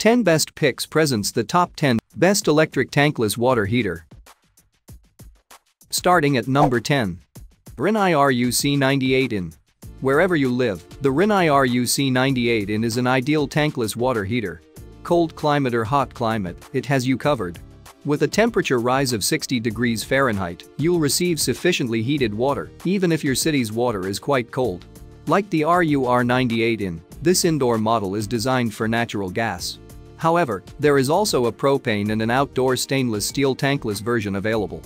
10 Best Picks presents the top 10 Best Electric Tankless Water Heater. Starting at number 10. Rinnai RUC98In. Wherever you live, the Rinnai RUC98In is an ideal tankless water heater. Cold climate or hot climate, it has you covered. With a temperature rise of 60 degrees Fahrenheit, you'll receive sufficiently heated water, even if your city's water is quite cold. Like the RUR98In, this indoor model is designed for natural gas. However, there is also a propane and an outdoor stainless steel tankless version available.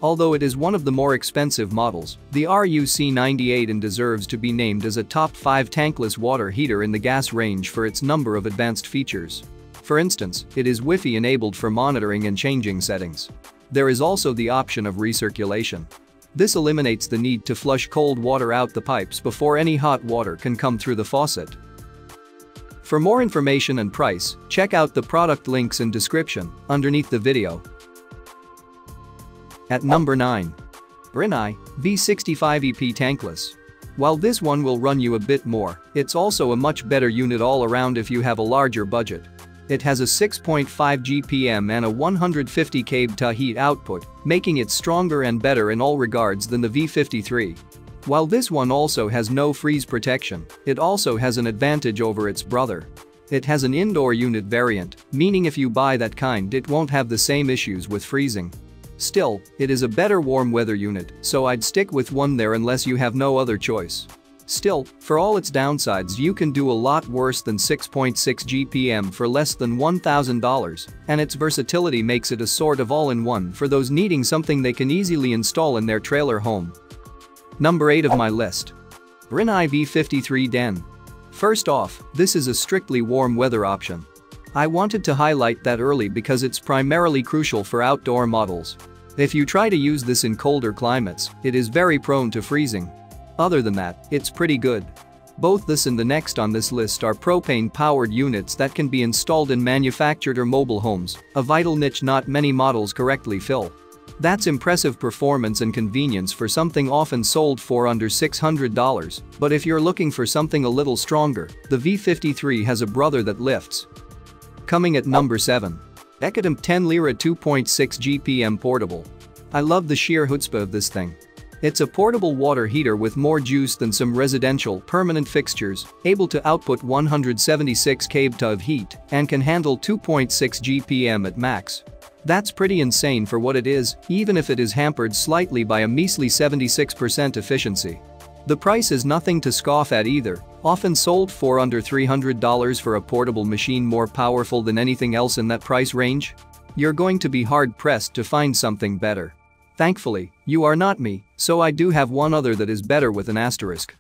Although it is one of the more expensive models, the RUC98In deserves to be named as a top 5 tankless water heater in the gas range for its number of advanced features. For instance, it is Wi-Fi enabled for monitoring and changing settings. There is also the option of recirculation. This eliminates the need to flush cold water out the pipes before any hot water can come through the faucet. For more information and price, check out the product links in description underneath the video. At number 9. Breville V65EP Tankless. While this one will run you a bit more, it's also a much better unit all around if you have a larger budget. It has a 6.5 GPM and a 150 kb heat output, making it stronger and better in all regards than the V53. While this one also has no freeze protection, it also has an advantage over its brother. It has an indoor unit variant, meaning if you buy that kind it won't have the same issues with freezing. Still, it is a better warm weather unit, so I'd stick with one there unless you have no other choice. Still, for all its downsides you can do a lot worse than 6.6 GPM for less than $1,000, and its versatility makes it a sort of all-in-one for those needing something they can easily install in their trailer home. Number 8 of my list. Rinnai V53D. First off, this is a strictly warm weather option. I wanted to highlight that early because it's primarily crucial for outdoor models. If you try to use this in colder climates, it is very prone to freezing. Other than that, it's pretty good. Both this and the next on this list are propane-powered units that can be installed in manufactured or mobile homes, a vital niche not many models correctly fill. That's impressive performance and convenience for something often sold for under $600, but if you're looking for something a little stronger, the V53 has a brother that lifts. Coming at number 7. Echodem 10 Lira 2.6 GPM Portable. I love the sheer chutzpah of this thing. It's a portable water heater with more juice than some residential permanent fixtures, able to output 176 kb of heat and can handle 2.6 GPM at max. That's pretty insane for what it is, even if it is hampered slightly by a measly 76% efficiency. The price is nothing to scoff at either, often sold for under $300 for a portable machine more powerful than anything else in that price range. You're going to be hard-pressed to find something better. Thankfully, you are not me, so I do have one other that is better with an asterisk.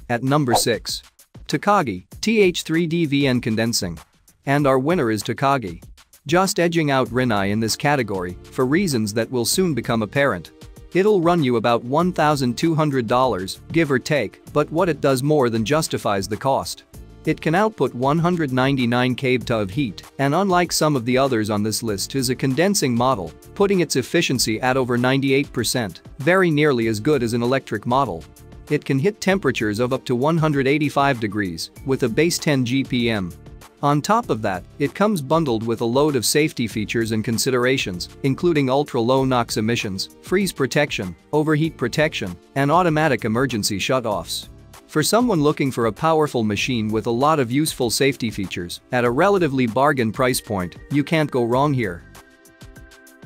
At number 6. Takagi TH3DVN Condensing. And our winner is Takagi. Just edging out Rinnai in this category, for reasons that will soon become apparent. It'll run you about $1,200, give or take, but what it does more than justifies the cost. It can output 199 kb of heat, and unlike some of the others on this list is a condensing model, putting its efficiency at over 98%, very nearly as good as an electric model. It can hit temperatures of up to 185 degrees, with a base 10 GPM. On top of that, it comes bundled with a load of safety features and considerations, including ultra-low NOx emissions, freeze protection, overheat protection, and automatic emergency shutoffs. For someone looking for a powerful machine with a lot of useful safety features, at a relatively bargain price point, you can't go wrong here.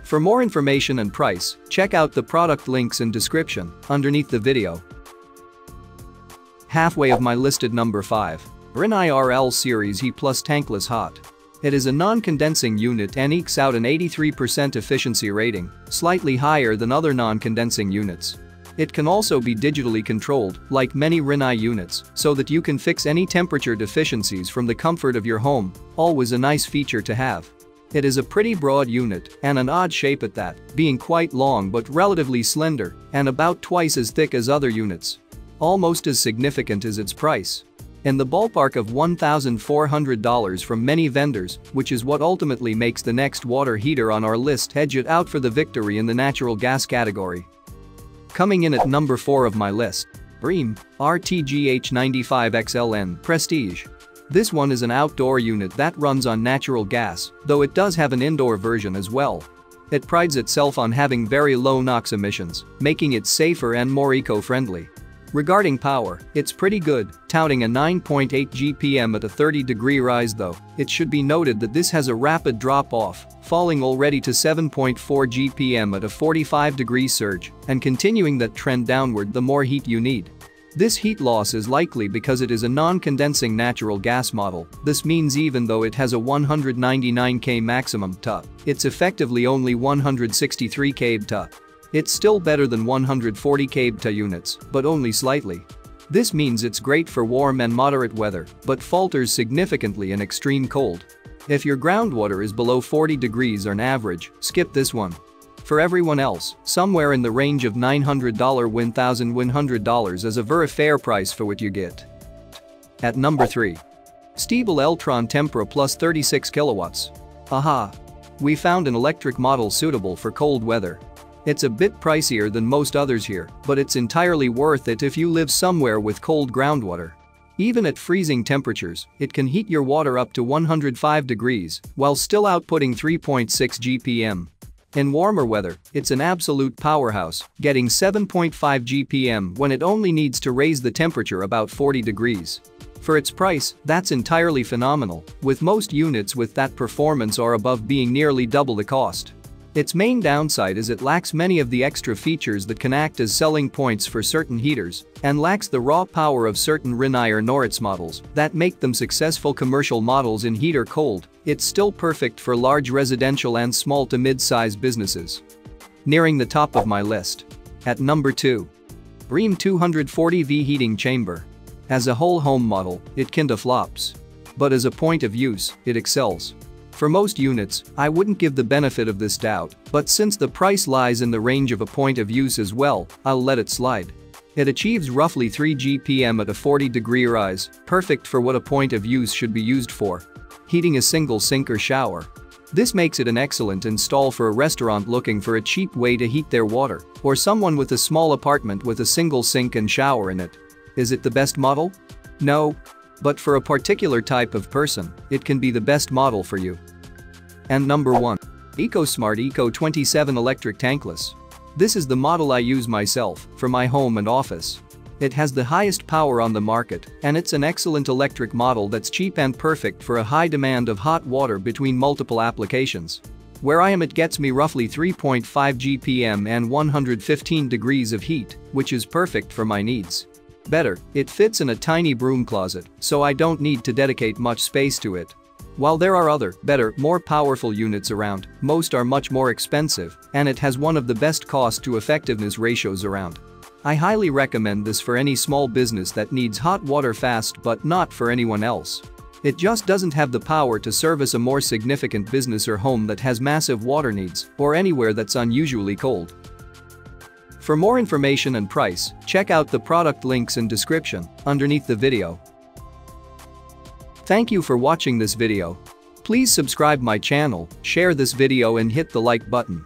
For more information and price, check out the product links in description underneath the video. Halfway of my listed number 5. Breem IRL Series E Plus Tankless Hot. It is a non-condensing unit and ekes out an 83% efficiency rating, slightly higher than other non-condensing units. It can also be digitally controlled, like many Rinnai units, so that you can fix any temperature deficiencies from the comfort of your home, always a nice feature to have. It is a pretty broad unit, and an odd shape at that, being quite long but relatively slender, and about twice as thick as other units. Almost as significant as its price. In the ballpark of $1,400 from many vendors, which is what ultimately makes the next water heater on our list hedge it out for the victory in the natural gas category. Coming in at number 4 of my list. Breem Rtgh95XLN Prestige. This one is an outdoor unit that runs on natural gas, though it does have an indoor version as well. It prides itself on having very low NOx emissions, making it safer and more eco-friendly. Regarding power, it's pretty good, touting a 9.8 GPM at a 30-degree rise though. It should be noted that this has a rapid drop-off, falling already to 7.4 GPM at a 45-degree surge, and continuing that trend downward the more heat you need. This heat loss is likely because it is a non-condensing natural gas model. This means even though it has a 199 km maximum TUP, it's effectively only 163 kb TUP. It's still better than 140 kb TUP units, but only slightly. This means it's great for warm and moderate weather, but falters significantly in extreme cold. If your groundwater is below 40 degrees on average, skip this one. For everyone else, somewhere in the range of $900 to $1,100 is a very fair price for what you get. At number 3. Stiebel Eltron Tempera plus 36 kilowatts. Aha! We found an electric model suitable for cold weather. It's a bit pricier than most others here, but it's entirely worth it if you live somewhere with cold groundwater. Even at freezing temperatures, it can heat your water up to 105 degrees while still outputting 3.6 GPM. In warmer weather, it's an absolute powerhouse, getting 7.5 GPM when it only needs to raise the temperature about 40 degrees. For its price, that's entirely phenomenal, with most units with that performance or above being nearly double the cost. Its main downside is it lacks many of the extra features that can act as selling points for certain heaters and lacks the raw power of certain Rinnai or Noritz models that make them successful commercial models in heat or cold. It's still perfect for large residential and small to mid-size businesses. Nearing the top of my list. At number 2. Breem 240V heating chamber. As a whole home model, it kinda flops. But as a point of use, it excels. For most units, I wouldn't give the benefit of this doubt, but since the price lies in the range of a point of use as well, I'll let it slide. It achieves roughly 3 GPM at a 40-degree rise, perfect for what a point of use should be used for. Heating a single sink or shower. This makes it an excellent install for a restaurant looking for a cheap way to heat their water, or someone with a small apartment with a single sink and shower in it. Is it the best model? No. But for a particular type of person, it can be the best model for you. And number 1. EcoSmart Eco 27 Electric Tankless. This is the model I use myself for my home and office. It has the highest power on the market, and it's an excellent electric model that's cheap and perfect for a high demand of hot water between multiple applications. Where I am, it gets me roughly 3.5 GPM and 115 degrees of heat, which is perfect for my needs. Better, it fits in a tiny broom closet, so I don't need to dedicate much space to it. While there are other, better, more powerful units around, most are much more expensive, and it has one of the best cost-to-effectiveness ratios around. I highly recommend this for any small business that needs hot water fast, but not for anyone else. It just doesn't have the power to service a more significant business or home that has massive water needs, or anywhere that's unusually cold. For more information and price, check out the product links in description underneath the video. Thank you for watching this video. Please subscribe my channel, share this video and hit the like button.